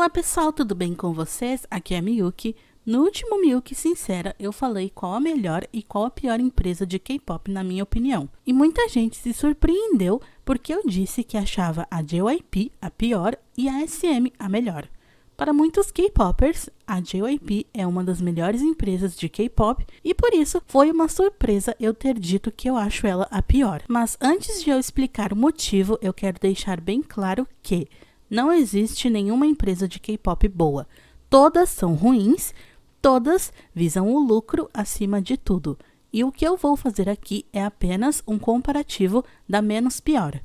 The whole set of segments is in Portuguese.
Olá pessoal, tudo bem com vocês? Aqui é a Miyuki. No último Miyuki Sincera, eu falei qual a melhor e qual a pior empresa de K-pop na minha opinião. E muita gente se surpreendeu porque eu disse que achava a JYP a pior e a SM a melhor. Para muitos K-popers, a JYP é uma das melhores empresas de K-pop e por isso foi uma surpresa eu ter dito que eu acho ela a pior. Mas antes de eu explicar o motivo, eu quero deixar bem claro que não existe nenhuma empresa de K-pop boa. Todas são ruins, todas visam o lucro acima de tudo. E o que eu vou fazer aqui é apenas um comparativo da menos pior.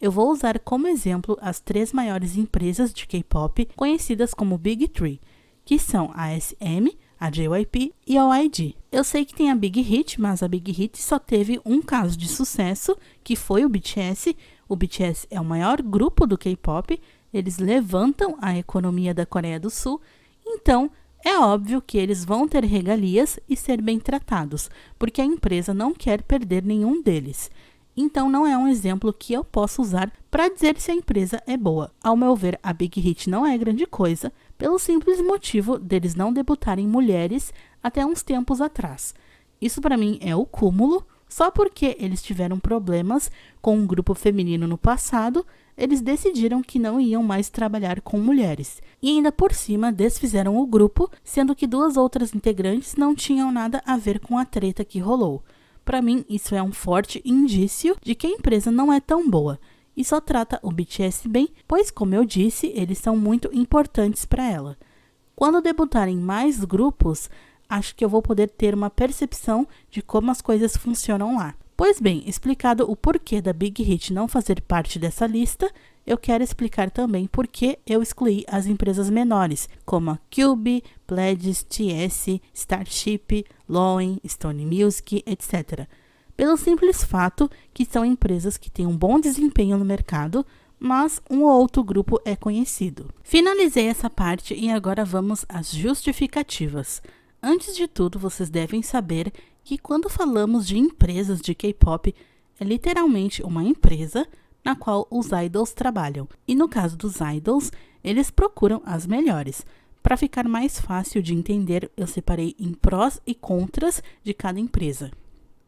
Eu vou usar como exemplo as 3 maiores empresas de K-pop conhecidas como Big Three, que são a SM, a JYP e a YG. Eu sei que tem a Big Hit, mas a Big Hit só teve um caso de sucesso, que foi o BTS. O BTS é o maior grupo do K-pop, eles levantam a economia da Coreia do Sul, então é óbvio que eles vão ter regalias e ser bem tratados, porque a empresa não quer perder nenhum deles. Então não é um exemplo que eu posso usar para dizer se a empresa é boa. Ao meu ver, a Big Hit não é grande coisa, pelo simples motivo deles não debutarem mulheres até uns tempos atrás. Isso para mim é o cúmulo. Só porque eles tiveram problemas com um grupo feminino no passado, eles decidiram que não iam mais trabalhar com mulheres. E ainda por cima, desfizeram o grupo, sendo que 2 outras integrantes não tinham nada a ver com a treta que rolou. Para mim, isso é um forte indício de que a empresa não é tão boa e só trata o BTS bem, pois, como eu disse, eles são muito importantes para ela. Quando debutarem mais grupos, acho que eu vou poder ter uma percepção de como as coisas funcionam lá. Pois bem, explicado o porquê da Big Hit não fazer parte dessa lista, eu quero explicar também por que eu excluí as empresas menores, como a Cube, Pledis, TS, Starship, Loen, Stone Music, etc. Pelo simples fato que são empresas que têm um bom desempenho no mercado, mas um ou outro grupo é conhecido. Finalizei essa parte e agora vamos às justificativas. Antes de tudo, vocês devem saber que quando falamos de empresas de K-pop, é literalmente uma empresa na qual os idols trabalham. E no caso dos idols, eles procuram as melhores. Para ficar mais fácil de entender, eu separei em prós e contras de cada empresa.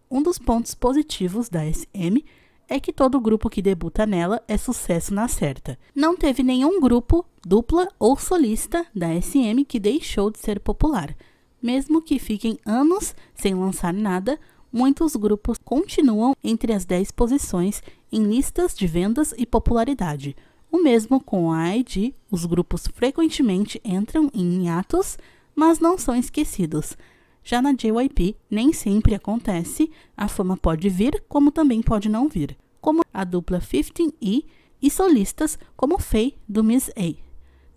Um dos pontos positivos da SM é que todo grupo que debuta nela é sucesso na certa. Não teve nenhum grupo, dupla ou solista da SM que deixou de ser popular. Mesmo que fiquem anos sem lançar nada, muitos grupos continuam entre as 10 posições em listas de vendas e popularidade. O mesmo com a IG, os grupos frequentemente entram em hiatos, mas não são esquecidos. Já na JYP, nem sempre acontece, a fama pode vir, como também pode não vir, como a dupla 15E e solistas como Faye do Miss A.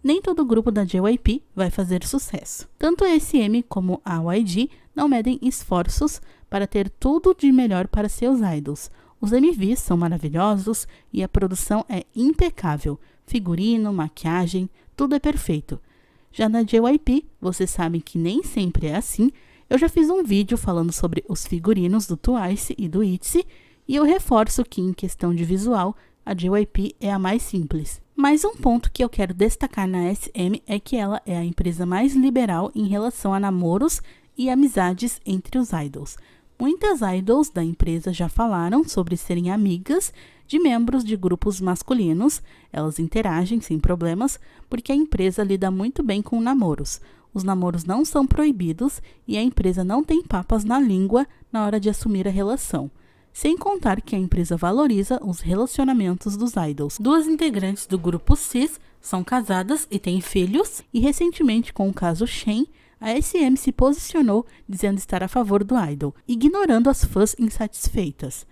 Nem todo grupo da JYP vai fazer sucesso. Tanto a SM como a YG não medem esforços para ter tudo de melhor para seus idols. Os MVs são maravilhosos e a produção é impecável. Figurino, maquiagem, tudo é perfeito. Já na JYP, vocês sabem que nem sempre é assim. Eu já fiz um vídeo falando sobre os figurinos do Twice e do ITZY e eu reforço que em questão de visual, a JYP é a mais simples. Mas um ponto que eu quero destacar na SM é que ela é a empresa mais liberal em relação a namoros e amizades entre os idols. Muitas idols da empresa já falaram sobre serem amigas de membros de grupos masculinos. Elas interagem sem problemas porque a empresa lida muito bem com namoros. Os namoros não são proibidos e a empresa não tem papas na língua na hora de assumir a relação. Sem contar que a empresa valoriza os relacionamentos dos idols. 2 integrantes do grupo Cis são casadas e têm filhos, e recentemente com o caso Shen, a SM se posicionou dizendo estar a favor do idol, ignorando as fãs insatisfeitas.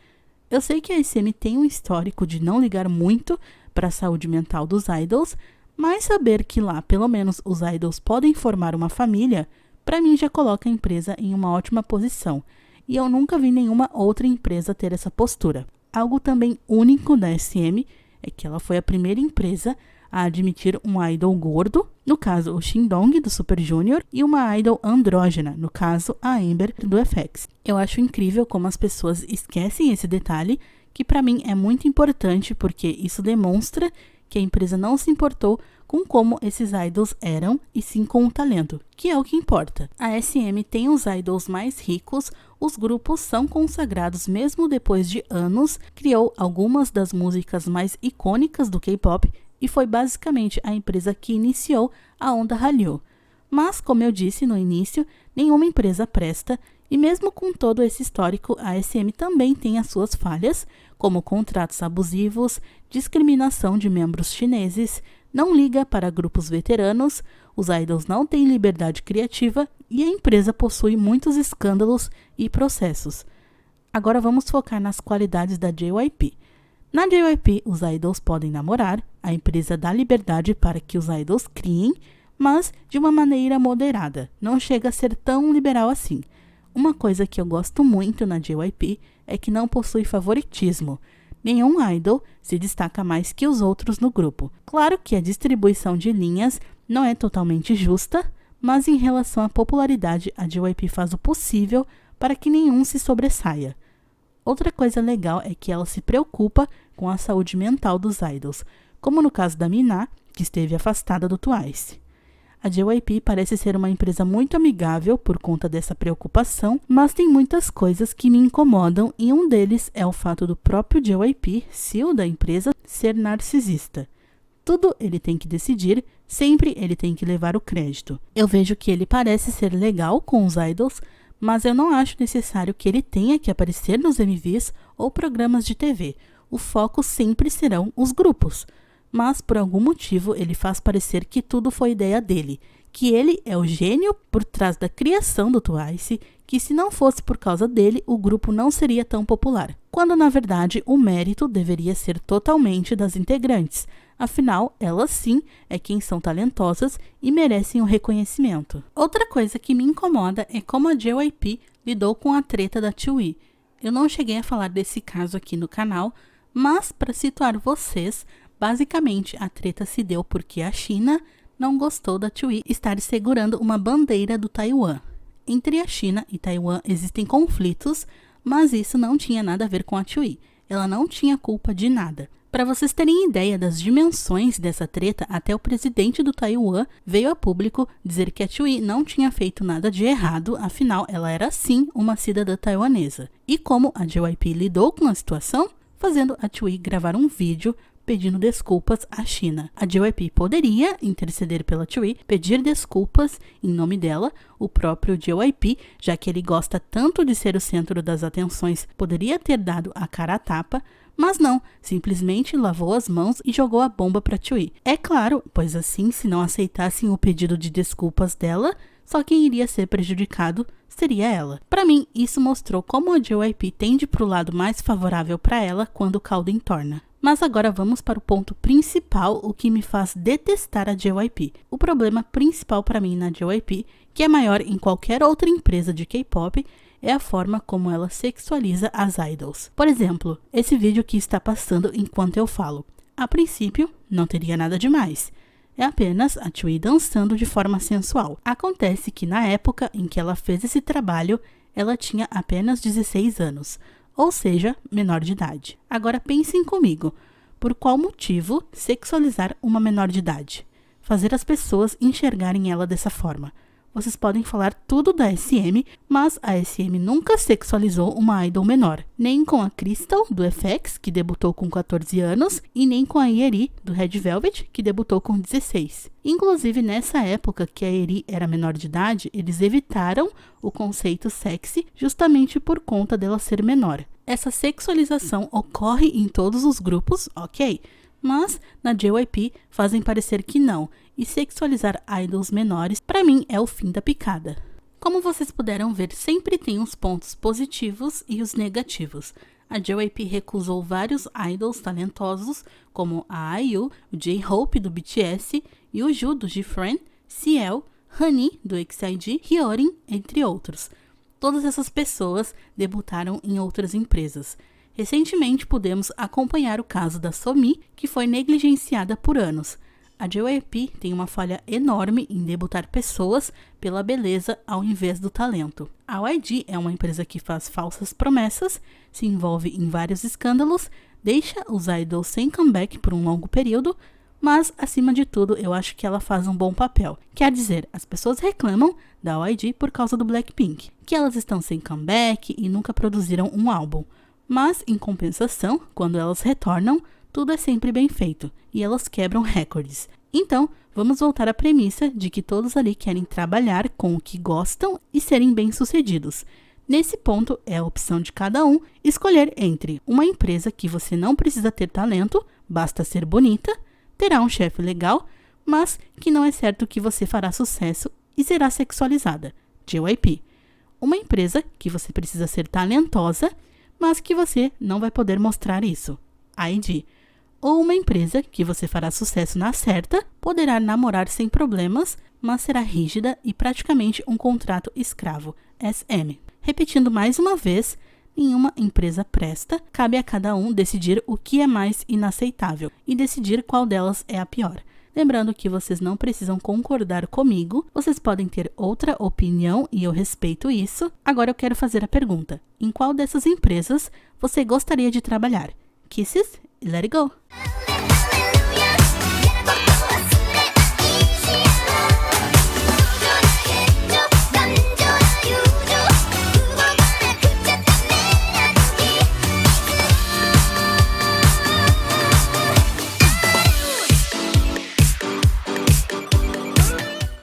Eu sei que a SM tem um histórico de não ligar muito para a saúde mental dos idols, mas saber que lá pelo menos os idols podem formar uma família, para mim já coloca a empresa em uma ótima posição. E eu nunca vi nenhuma outra empresa ter essa postura. Algo também único da SM é que ela foi a primeira empresa a admitir um idol gordo, no caso o Shindong do Super Junior, e uma idol andrógena, no caso a Amber do FX. Eu acho incrível como as pessoas esquecem esse detalhe, que para mim é muito importante porque isso demonstra que a empresa não se importou com como esses idols eram e sim com o talento, que é o que importa. A SM tem os idols mais ricos, os grupos são consagrados mesmo depois de anos, criou algumas das músicas mais icônicas do K-pop e foi basicamente a empresa que iniciou a onda Hallyu. Mas, como eu disse no início, nenhuma empresa presta, e mesmo com todo esse histórico, a SM também tem as suas falhas, como contratos abusivos, discriminação de membros chineses, não liga para grupos veteranos, os idols não têm liberdade criativa e a empresa possui muitos escândalos e processos. Agora vamos focar nas qualidades da JYP. Na JYP, os idols podem namorar, a empresa dá liberdade para que os idols criem, mas de uma maneira moderada, não chega a ser tão liberal assim. Uma coisa que eu gosto muito na JYP é que não possui favoritismo. Nenhum idol se destaca mais que os outros no grupo. Claro que a distribuição de linhas não é totalmente justa, mas em relação à popularidade, a JYP faz o possível para que nenhum se sobressaia. Outra coisa legal é que ela se preocupa com a saúde mental dos idols, como no caso da Mina, que esteve afastada do Twice. A JYP parece ser uma empresa muito amigável por conta dessa preocupação, mas tem muitas coisas que me incomodam e um deles é o fato do próprio JYP, CEO da empresa, ser narcisista. Tudo ele tem que decidir, sempre ele tem que levar o crédito. Eu vejo que ele parece ser legal com os idols, mas eu não acho necessário que ele tenha que aparecer nos MVs ou programas de TV. O foco sempre serão os grupos. Mas, por algum motivo, ele faz parecer que tudo foi ideia dele, que ele é o gênio por trás da criação do Twice, que se não fosse por causa dele, o grupo não seria tão popular. Quando, na verdade, o mérito deveria ser totalmente das integrantes. Afinal, elas sim é quem são talentosas e merecem o reconhecimento. Outra coisa que me incomoda é como a JYP lidou com a treta da Twi. Eu não cheguei a falar desse caso aqui no canal, mas para situar vocês, basicamente, a treta se deu porque a China não gostou da Twi estar segurando uma bandeira do Taiwan. Entre a China e Taiwan existem conflitos, mas isso não tinha nada a ver com a Twi. Ela não tinha culpa de nada. Para vocês terem ideia das dimensões dessa treta, até o presidente do Taiwan veio a público dizer que a Twi não tinha feito nada de errado, afinal ela era sim uma cidadã taiwanesa. E como a JYP lidou com a situação? Fazendo a Twi gravar um vídeo pedindo desculpas à China. A JYP poderia interceder pela Twi, pedir desculpas em nome dela. O próprio JYP, já que ele gosta tanto de ser o centro das atenções, poderia ter dado a cara a tapa, mas não, simplesmente lavou as mãos e jogou a bomba para Twi. É claro, pois assim, se não aceitassem o pedido de desculpas dela, só quem iria ser prejudicado seria ela. Para mim, isso mostrou como a JYP tende para o lado mais favorável para ela quando o caldo entorna. Mas agora vamos para o ponto principal, o que me faz detestar a JYP. O problema principal para mim na JYP, que é maior em qualquer outra empresa de K-pop, é a forma como ela sexualiza as idols. Por exemplo, esse vídeo que está passando enquanto eu falo. A princípio, não teria nada demais. É apenas a Twi dançando de forma sensual. Acontece que na época em que ela fez esse trabalho, ela tinha apenas 16 anos. Ou seja, menor de idade. Agora pensem comigo, por qual motivo sexualizar uma menor de idade? Fazer as pessoas enxergarem ela dessa forma. Vocês podem falar tudo da SM, mas a SM nunca sexualizou uma idol menor. Nem com a Crystal, do FX, que debutou com 14 anos, e nem com a Yeri, do Red Velvet, que debutou com 16. Inclusive, nessa época que a Yeri era menor de idade, eles evitaram o conceito sexy justamente por conta dela ser menor. Essa sexualização ocorre em todos os grupos, ok? Mas na JYP fazem parecer que não, e sexualizar idols menores, para mim, é o fim da picada. Como vocês puderam ver, sempre tem os pontos positivos e os negativos. A JYP recusou vários idols talentosos, como a IU, o J-Hope do BTS, Yuju do GFriend, Ciel, Honey do EXID, Hyorin, entre outros. Todas essas pessoas debutaram em outras empresas. Recentemente pudemos acompanhar o caso da Somi, que foi negligenciada por anos. A JYP tem uma falha enorme em debutar pessoas pela beleza ao invés do talento. A YG é uma empresa que faz falsas promessas, se envolve em vários escândalos, deixa os idols sem comeback por um longo período, Mas, acima de tudo, eu acho que ela faz um bom papel. Quer dizer, as pessoas reclamam da YG por causa do Blackpink, que elas estão sem comeback e nunca produziram um álbum. Mas, em compensação, quando elas retornam, tudo é sempre bem feito e elas quebram recordes. Então, vamos voltar à premissa de que todos ali querem trabalhar com o que gostam e serem bem-sucedidos. Nesse ponto, é a opção de cada um escolher entre uma empresa que você não precisa ter talento, basta ser bonita, terá um chefe legal, mas que não é certo que você fará sucesso e será sexualizada, JYP. Uma empresa que você precisa ser talentosa, mas que você não vai poder mostrar isso, IG. Ou uma empresa que você fará sucesso na certa, poderá namorar sem problemas, mas será rígida e praticamente um contrato escravo, SM. Repetindo mais uma vez, nenhuma empresa presta, cabe a cada um decidir o que é mais inaceitável e decidir qual delas é a pior. Lembrando que vocês não precisam concordar comigo, vocês podem ter outra opinião e eu respeito isso. Agora eu quero fazer a pergunta: em qual dessas empresas você gostaria de trabalhar? Kisses e let it go!